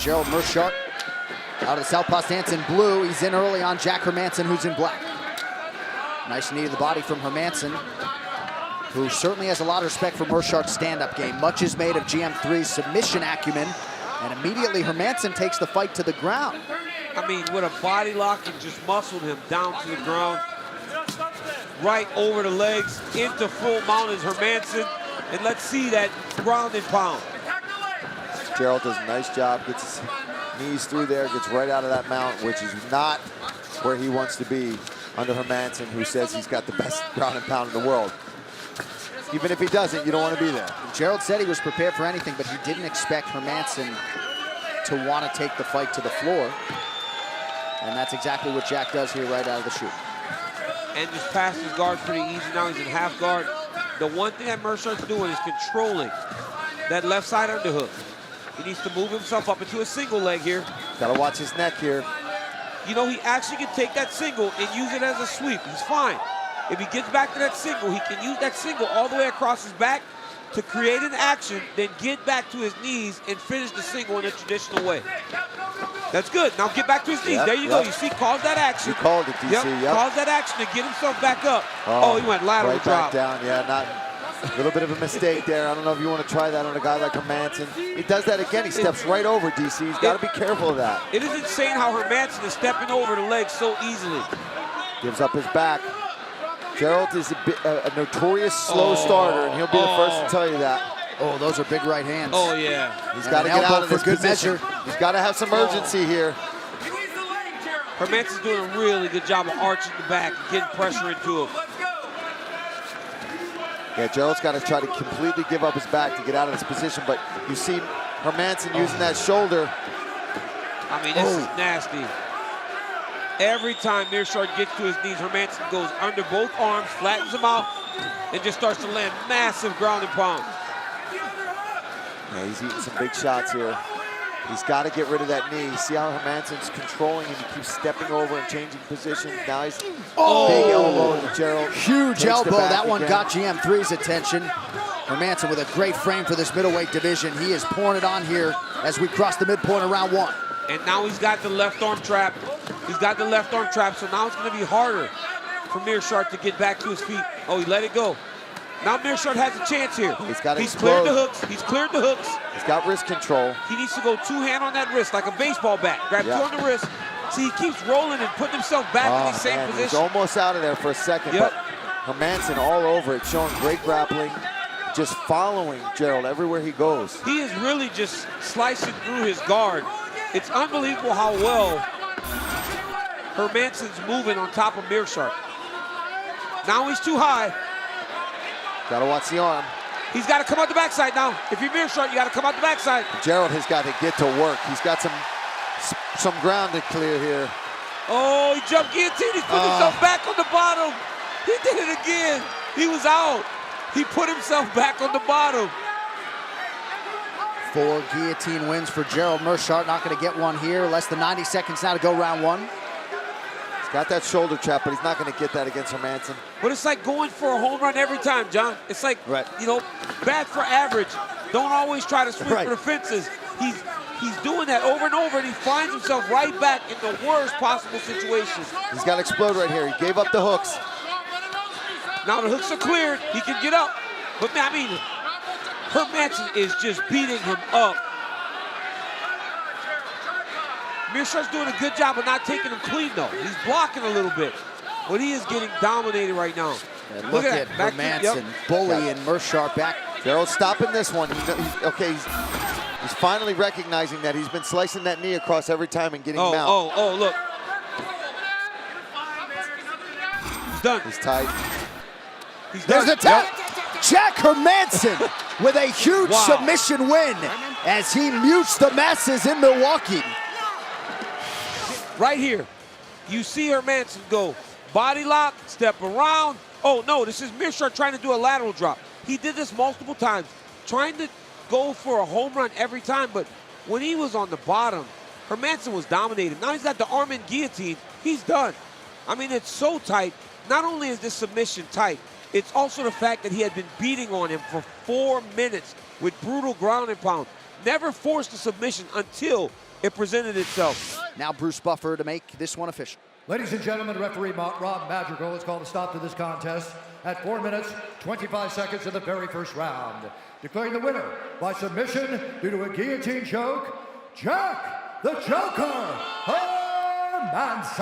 Gerald Meerschaert out of the southpaw stance in blue. He's in early on Jack Hermansson, who's in black. Nice knee to the body from Hermansson, who certainly has a lot of respect for Meerschaert's stand-up game. Much is made of GM3's submission acumen, and immediately Hermansson takes the fight to the ground. I mean, with a body lock and just muscled him down to the ground, right over the legs, into full mount is Hermansson, and let's see that ground and pound. Gerald does a nice job, gets his knees through there, gets right out of that mount, which is not where he wants to be under Hermansson, who says he's got the best ground and pound in the world. Even if he doesn't, you don't want to be there. Gerald said he was prepared for anything, but he didn't expect Hermansson to want to take the fight to the floor. And that's exactly what Jack does here right out of the chute. And just passed his guard pretty easy. Now he's in half guard. The one thing that Meerschaert's doing is controlling that left side underhook. He needs to move himself up into a single leg here. Gotta watch his neck here. You know, he actually can take that single and use it as a sweep. He's fine. If he gets back to that single, he can use that single all the way across his back to create an action, then get back to his knees and finish the single in a traditional way. That's good. Now get back to his knees. There you go. You see, cause that action. You called it, DC. Yep. Cause that action to get himself back up. Oh, he went lateral right drop. Back down. Yeah, not a little bit of a mistake there. I don't know if you want to try that on a guy like Hermansson. He does that again. He steps right over, DC. He's got to be careful of that. It is insane how Hermansson is stepping over the legs so easily. Gives up his back. Gerald is a notorious slow starter, and he'll be the first to tell you that. Oh, those are big right hands. Oh, yeah. He's got to get out of this good position. Measure. He's got to have some urgency here. Hermansson's doing a really good job of arching the back and getting pressure into him. Yeah, Gerald's got to try to completely give up his back to get out of this position, but you see Hermansson using that shoulder. I mean, this is nasty. Every time Meerschaert gets to his knees, Hermansson goes under both arms, flattens him out, and just starts to land massive ground and pound. Yeah, he's eating some big shots here. He's got to get rid of that knee. See how Hermansson's controlling him. He keeps stepping over and changing position. Now he's big elbow to Gerald. Huge elbow. That one got GM3's attention. Hermansson with a great frame for this middleweight division. He is pouring it on here as we cross the midpoint of round one. And now he's got the left arm trap. He's got the left arm trap, so now it's going to be harder for Meerschaert to get back to his feet. Oh, he let it go. Now Meerschaert has a chance here. He's cleared the hooks. He's cleared the hooks. He's got wrist control. He needs to go two-hand on that wrist like a baseball bat. Grab two on the wrist. See, he keeps rolling and putting himself back in the same position. He's almost out of there for a second, but Hermansson all over it, showing great grappling, just following Gerald everywhere he goes. He is really just slicing through his guard. It's unbelievable how well Hermansson's moving on top of Meerschaert. Now he's too high. Got to watch the arm. He's got to come out the backside now. If you're Meerschaert, you got to come out the backside. Gerald has got to get to work. He's got some ground to clear here. Oh, he jumped guillotine. He's put himself back on the bottom. He did it again. He was out. He put himself back on the bottom. 4 guillotine wins for Gerald Meerschaert. Not going to get one here. Less than 90 seconds now to go round one. He's got that shoulder trap, but he's not going to get that against Hermansson. But it's like going for a home run every time, John. It's like, you know, bat for average. Don't always try to swing for the fences. He's doing that over and over, and he finds himself right back in the worst possible situations. He's got to explode right here. He gave up the hooks. Now the hooks are cleared. He can get up. But, I mean, Hermansson is just beating him up. Meerschaert's doing a good job of not taking him clean, though. He's blocking a little bit. But he is getting dominated right now. And look at Hermansson bullying Meerschaert back. Gerald stopping this one. He's finally recognizing that he's been slicing that knee across every time and getting him out. Oh, look. He's done. He's tight. There's the tap. Jack Hermansson with a huge submission win as he mutes the masses in Milwaukee. Right here, you see Hermansson go body lock, step around. Oh no, this is Meerschaert trying to do a lateral drop. He did this multiple times, trying to go for a home run every time, but when he was on the bottom, Hermansson was dominating. Now he's got the arm in guillotine, he's done. I mean, it's so tight. Not only is this submission tight, it's also the fact that he had been beating on him for 4 minutes with brutal ground and pound. Never forced a submission until it presented itself. Now Bruce Buffer to make this one official. Ladies and gentlemen, referee Rob Madrigal has called a stop to this contest at 4 minutes, 25 seconds of the very first round. Declaring the winner by submission due to a guillotine choke, Jack the Joker Hermansson.